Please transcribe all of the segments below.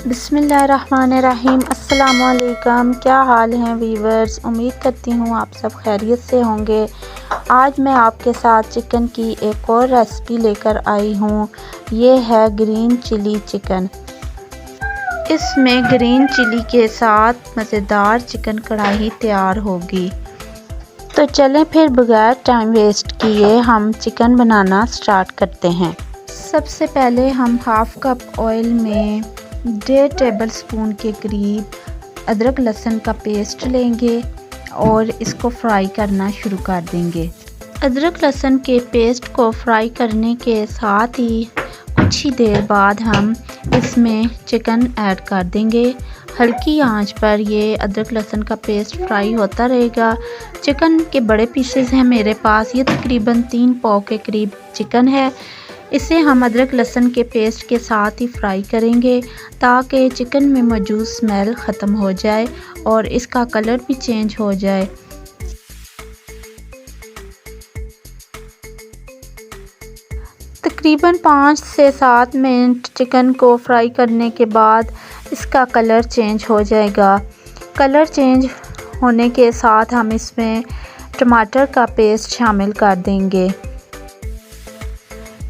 बिस्मिल्लाहिर्रहमानिर्रहीम। अस्सलामुअलैकुम। क्या हाल हैं वीवर्स, उम्मीद करती हूँ आप सब खैरियत से होंगे। आज मैं आपके साथ चिकन की एक और रेसिपी लेकर आई हूँ। ये है ग्रीन चिली चिकन। इसमें ग्रीन चिली के साथ मज़ेदार चिकन कढ़ाई तैयार होगी। तो चलें फिर बगैर टाइम वेस्ट किए हम चिकन बनाना स्टार्ट करते हैं। सबसे पहले हम हाफ़ कप ऑयल में 1.5 टेबलस्पून के करीब अदरक लहसुन का पेस्ट लेंगे और इसको फ्राई करना शुरू कर देंगे। अदरक लहसुन के पेस्ट को फ्राई करने के साथ ही कुछ ही देर बाद हम इसमें चिकन ऐड कर देंगे। हल्की आंच पर ये अदरक लहसुन का पेस्ट फ्राई होता रहेगा। चिकन के बड़े पीसेस हैं मेरे पास, ये तकरीबन 3 पाव के करीब चिकन है। इसे हम अदरक लहसुन के पेस्ट के साथ ही फ्राई करेंगे ताकि चिकन में मौजूद स्मेल ख़त्म हो जाए और इसका कलर भी चेंज हो जाए। तकरीबन 5 से 7 मिनट चिकन को फ्राई करने के बाद इसका कलर चेंज हो जाएगा। कलर चेंज होने के साथ हम इसमें टमाटर का पेस्ट शामिल कर देंगे।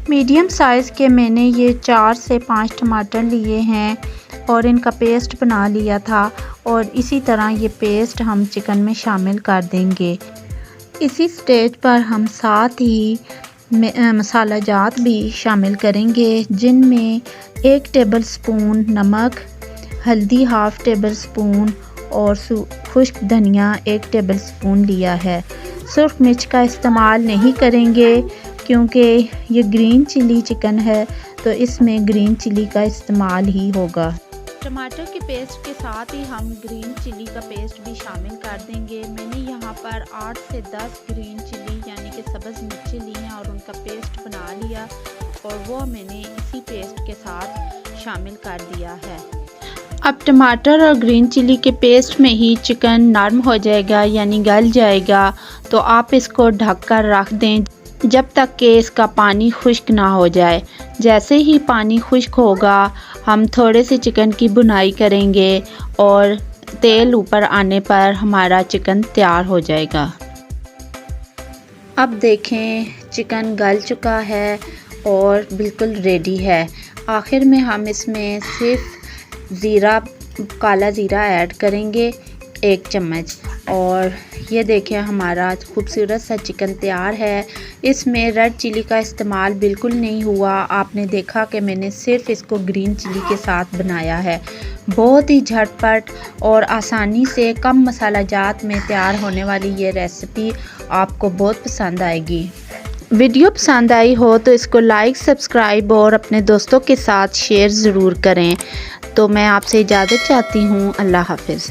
मीडियम साइज़ के मैंने ये 4 से 5 टमाटर लिए हैं और इनका पेस्ट बना लिया था और इसी तरह ये पेस्ट हम चिकन में शामिल कर देंगे। इसी स्टेज पर हम साथ ही मसाला जात भी शामिल करेंगे, जिनमें 1 टेबलस्पून नमक, हल्दी हाफ़ टेबलस्पून और खुश्क धनिया 1 टेबलस्पून लिया है। सुर्ख मिर्च का इस्तेमाल नहीं करेंगे क्योंकि ये ग्रीन चिली चिकन है तो इसमें ग्रीन चिली का इस्तेमाल ही होगा। टमाटर के पेस्ट के साथ ही हम ग्रीन चिली का पेस्ट भी शामिल कर देंगे। मैंने यहाँ पर 8 से 10 ग्रीन चिली यानी कि सब्ज़ मिर्चें ली हैं और उनका पेस्ट बना लिया और वो मैंने इसी पेस्ट के साथ शामिल कर दिया है। अब टमाटर और ग्रीन चिली के पेस्ट में ही चिकन नरम हो जाएगा यानी गल जाएगा, तो आप इसको ढक कर रख दें जब तक कि इसका पानी खुश्क ना हो जाए। जैसे ही पानी खुश्क होगा हम थोड़े से चिकन की भुनाई करेंगे और तेल ऊपर आने पर हमारा चिकन तैयार हो जाएगा। अब देखें चिकन गल चुका है और बिल्कुल रेडी है। आखिर में हम इसमें सिर्फ ज़ीरा, काला ज़ीरा ऐड करेंगे 1 चम्मच और ये देखें हमारा खूबसूरत सा चिकन तैयार है। इसमें रेड चिली का इस्तेमाल बिल्कुल नहीं हुआ। आपने देखा कि मैंने सिर्फ इसको ग्रीन चिली के साथ बनाया है। बहुत ही झटपट और आसानी से कम मसाला जात में तैयार होने वाली ये रेसिपी आपको बहुत पसंद आएगी। वीडियो पसंद आई हो तो इसको लाइक, सब्सक्राइब और अपने दोस्तों के साथ शेयर ज़रूर करें। तो मैं आपसे इजाज़त चाहती हूँ। अल्लाह हाफ़िज़।